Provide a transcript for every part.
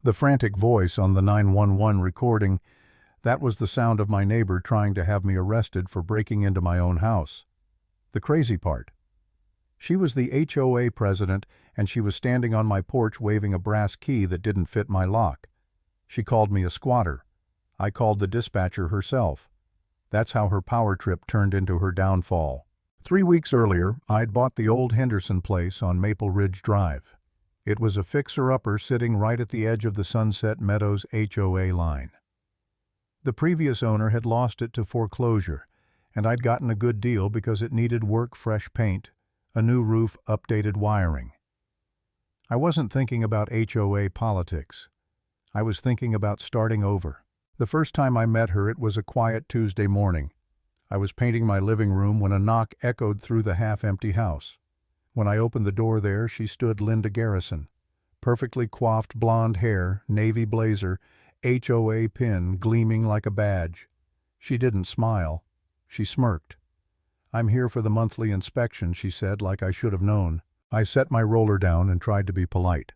The frantic voice on the 911 recording, that was the sound of my neighbor trying to have me arrested for breaking into my own house. The crazy part. She was the HOA president, and she was standing on my porch waving a brass key that didn't fit my lock. She called me a squatter. I called the dispatcher herself. That's how her power trip turned into her downfall. 3 weeks earlier, I'd bought the old Henderson place on Maple Ridge Drive. It was a fixer-upper sitting right at the edge of the Sunset Meadows HOA line. The previous owner had lost it to foreclosure, and I'd gotten a good deal because it needed work, fresh paint, a new roof, updated wiring. I wasn't thinking about HOA politics. I was thinking about starting over. The first time I met her, it was a quiet Tuesday morning. I was painting my living room when a knock echoed through the half-empty house. When I opened the door there, she stood Linda Garrison. Perfectly coiffed blonde hair, navy blazer, HOA pin gleaming like a badge. She didn't smile. She smirked. "I'm here for the monthly inspection," she said, like I should have known. I set my roller down and tried to be polite.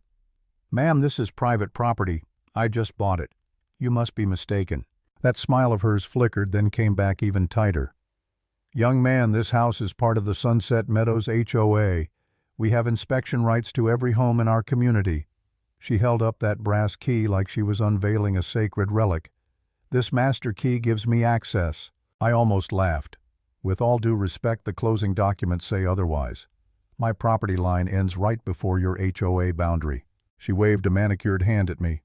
"Ma'am, this is private property. I just bought it. You must be mistaken." That smile of hers flickered, then came back even tighter. "Young man, this house is part of the Sunset Meadows HOA. We have inspection rights to every home in our community." She held up that brass key like she was unveiling a sacred relic. "This master key gives me access." I almost laughed. "With all due respect, the closing documents say otherwise. My property line ends right before your HOA boundary." She waved a manicured hand at me.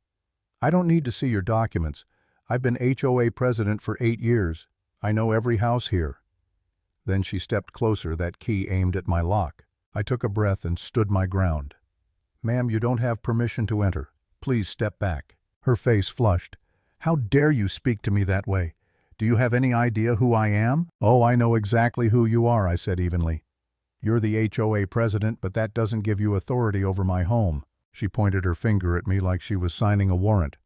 "I don't need to see your documents. I've been HOA president for 8 years. I know every house here." Then she stepped closer, that key aimed at my lock. I took a breath and stood my ground. "Ma'am, you don't have permission to enter. Please step back." Her face flushed. "How dare you speak to me that way? Do you have any idea who I am?" "Oh, I know exactly who you are," I said evenly. "You're the HOA president, but that doesn't give you authority over my home." She pointed her finger at me like she was signing a warrant.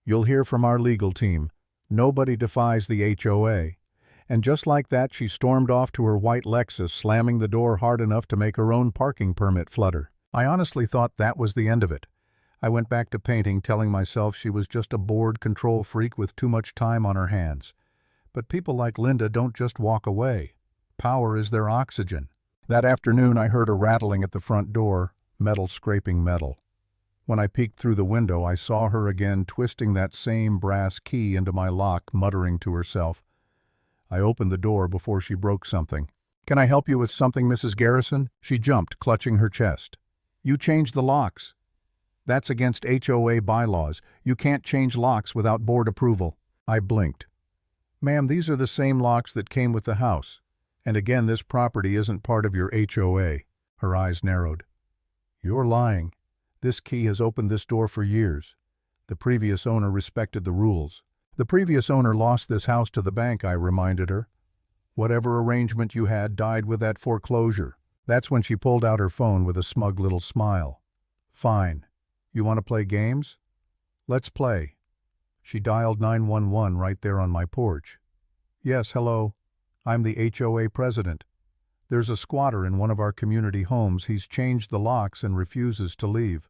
"You'll hear from our legal team. Nobody defies the HOA." And just like that, she stormed off to her white Lexus, slamming the door hard enough to make her own parking permit flutter. I honestly thought that was the end of it. I went back to painting, telling myself she was just a bored control freak with too much time on her hands. But people like Linda don't just walk away. Power is their oxygen. That afternoon, I heard a rattling at the front door, metal scraping metal. When I peeked through the window, I saw her again twisting that same brass key into my lock, muttering to herself. I opened the door before she broke something. "Can I help you with something, Mrs. Garrison?" She jumped, clutching her chest. "You changed the locks. That's against HOA bylaws. You can't change locks without board approval." I blinked. "Ma'am, these are the same locks that came with the house. And again, this property isn't part of your HOA." Her eyes narrowed. "You're lying. This key has opened this door for years. The previous owner respected the rules." "The previous owner lost this house to the bank," I reminded her. "Whatever arrangement you had died with that foreclosure." That's when she pulled out her phone with a smug little smile. "Fine. You want to play games? Let's play." She dialed 911 right there on my porch. "Yes, hello. I'm the HOA president. There's a squatter in one of our community homes. He's changed the locks and refuses to leave."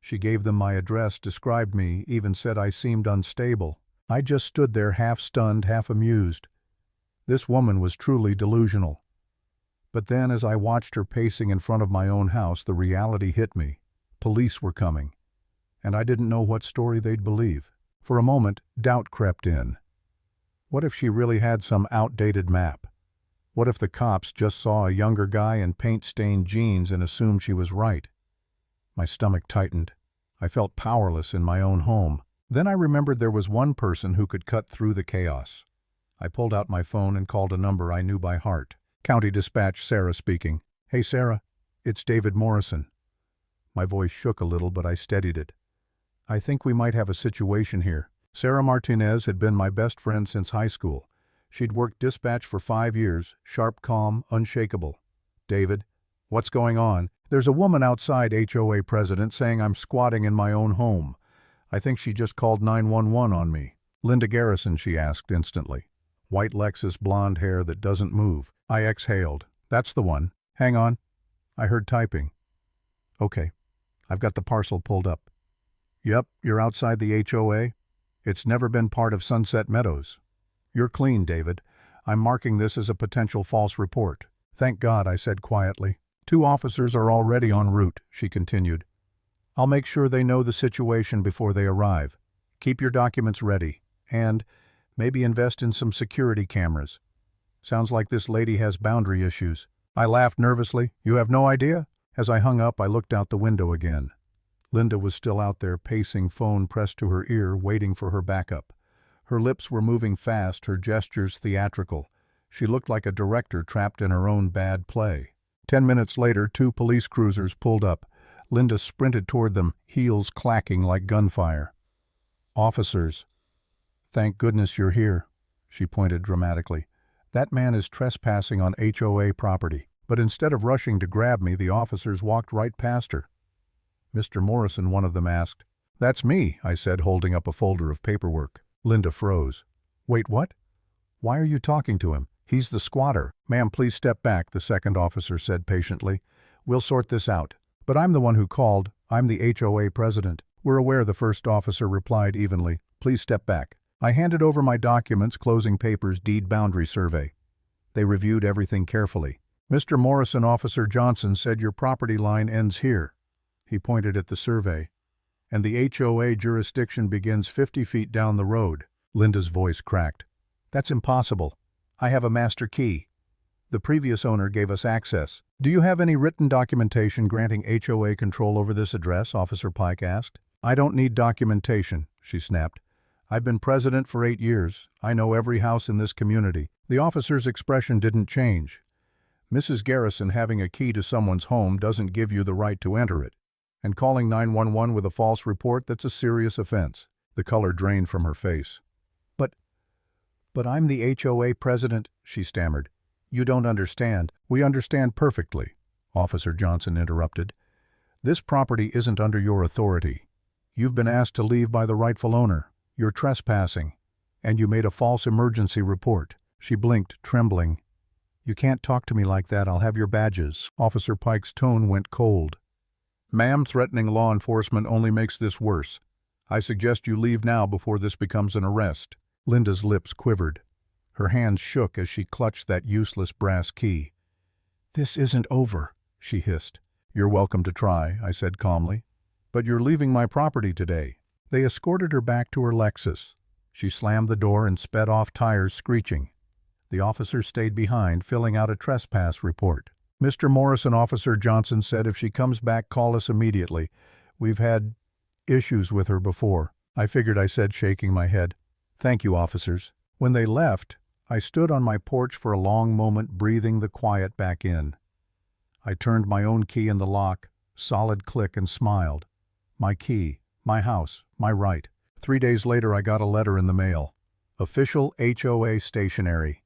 She gave them my address, described me, even said I seemed unstable. I just stood there half stunned, half amused. This woman was truly delusional. But then, as I watched her pacing in front of my own house, the reality hit me. Police were coming, and I didn't know what story they'd believe. For a moment, doubt crept in. What if she really had some outdated map? What if the cops just saw a younger guy in paint-stained jeans and assumed she was right? My stomach tightened. I felt powerless in my own home. Then I remembered there was one person who could cut through the chaos. I pulled out my phone and called a number I knew by heart. "County Dispatch, Sarah speaking." "Hey, Sarah, it's David Morrison." My voice shook a little, but I steadied it. "I think we might have a situation here." Sarah Martinez had been my best friend since high school. She'd worked dispatch for 5 years, sharp, calm, unshakable. "David, what's going on?" "There's a woman outside, HOA president, saying I'm squatting in my own home. I think she just called 911 on me." "Linda Garrison?" she asked instantly. White Lexus, blonde hair that doesn't move. I exhaled. "That's the one. Hang on." I heard typing. "Okay. I've got the parcel pulled up." Yep, you're outside the HOA. It's never been part of Sunset Meadows. You're clean, David. I'm marking this as a potential false report. Thank God, I said quietly. 2 officers are already en route, she continued. I'll make sure they know the situation before they arrive. Keep your documents ready, and maybe invest in some security cameras. Sounds like this lady has boundary issues. I laughed nervously. You have no idea? As I hung up, I looked out the window again. Linda was still out there pacing, phone pressed to her ear, waiting for her backup. Her lips were moving fast, her gestures theatrical. She looked like a director trapped in her own bad play. 10 minutes later, 2 police cruisers pulled up. Linda sprinted toward them, heels clacking like gunfire. Officers. Thank goodness you're here, she pointed dramatically. That man is trespassing on HOA property. But instead of rushing to grab me, the officers walked right past her. Mr. Morrison, one of them asked. That's me, I said, holding up a folder of paperwork. Linda froze. Wait, what? Why are you talking to him? He's the squatter. Ma'am, please step back, the second officer said patiently. We'll sort this out. But I'm the one who called. I'm the HOA president. We're aware, the first officer replied evenly. Please step back. I handed over my documents, closing papers, deed boundary survey. They reviewed everything carefully. Mr. Morrison, Officer Johnson said your property line ends here. He pointed at the survey. And the HOA jurisdiction begins 50 feet down the road. Linda's voice cracked. That's impossible. I have a master key. The previous owner gave us access. Do you have any written documentation granting HOA control over this address? Officer Pike asked. I don't need documentation, she snapped. I've been president for 8 years. I know every house in this community. The officer's expression didn't change. Mrs. Garrison, having a key to someone's home doesn't give you the right to enter it. And calling 911 with a false report, that's a serious offense. The color drained from her face. But I'm the HOA president, she stammered. You don't understand. We understand perfectly, Officer Johnson interrupted. This property isn't under your authority. You've been asked to leave by the rightful owner. You're trespassing. And you made a false emergency report. She blinked, trembling. You can't talk to me like that. I'll have your badges. Officer Pike's tone went cold. Ma'am, threatening law enforcement only makes this worse. I suggest you leave now before this becomes an arrest. Linda's lips quivered. Her hands shook as she clutched that useless brass key. This isn't over, she hissed. You're welcome to try, I said calmly. But you're leaving my property today. They escorted her back to her Lexus. She slammed the door and sped off, tires screeching. The officer stayed behind, filling out a trespass report. Mr. Morrison, Officer Johnson said if she comes back, call us immediately. We've had issues with her before. I figured, I said, shaking my head. Thank you, officers. When they left, I stood on my porch for a long moment, breathing the quiet back in. I turned my own key in the lock, solid click, and smiled. My key, my house, my right. 3 days later, I got a letter in the mail. Official HOA stationery.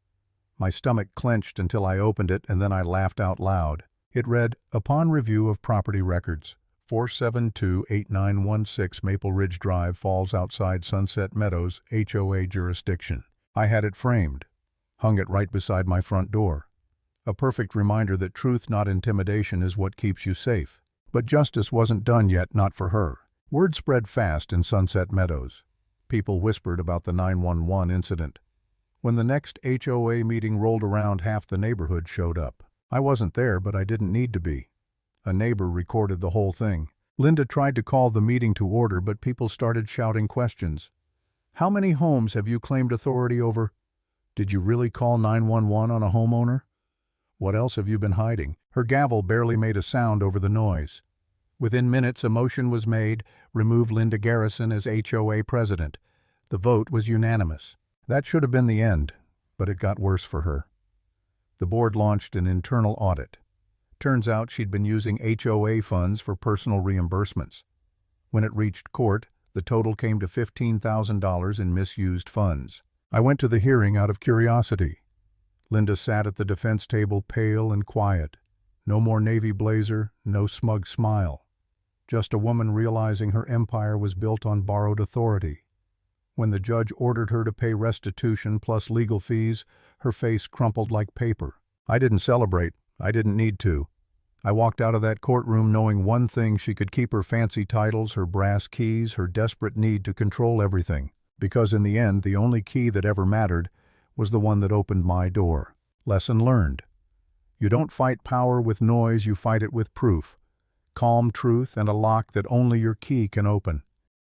My stomach clenched until I opened it, and then I laughed out loud. It read, upon review of property records, 472-8916 Maple Ridge Drive falls outside Sunset Meadows, HOA jurisdiction. I had it framed, hung it right beside my front door. A perfect reminder that truth, not intimidation, is what keeps you safe. But justice wasn't done yet, not for her. Word spread fast in Sunset Meadows. People whispered about the 911 incident. When the next HOA meeting rolled around, half the neighborhood showed up. I wasn't there, but I didn't need to be. A neighbor recorded the whole thing. Linda tried to call the meeting to order, but people started shouting questions. How many homes have you claimed authority over? Did you really call 911 on a homeowner? What else have you been hiding? Her gavel barely made a sound over the noise. Within minutes, a motion was made, remove Linda Garrison as HOA president. The vote was unanimous. That should have been the end, but it got worse for her. The board launched an internal audit. Turns out she'd been using HOA funds for personal reimbursements. When it reached court, the total came to $15,000 in misused funds. I went to the hearing out of curiosity. Linda sat at the defense table, pale and quiet. No more navy blazer, no smug smile. Just a woman realizing her empire was built on borrowed authority. When the judge ordered her to pay restitution plus legal fees, her face crumpled like paper. I didn't celebrate. I didn't need to. I walked out of that courtroom knowing one thing: she could keep her fancy titles, her brass keys, her desperate need to control everything. Because in the end, the only key that ever mattered was the one that opened my door. Lesson learned. You don't fight power with noise, you fight it with proof. Calm truth and a lock that only your key can open.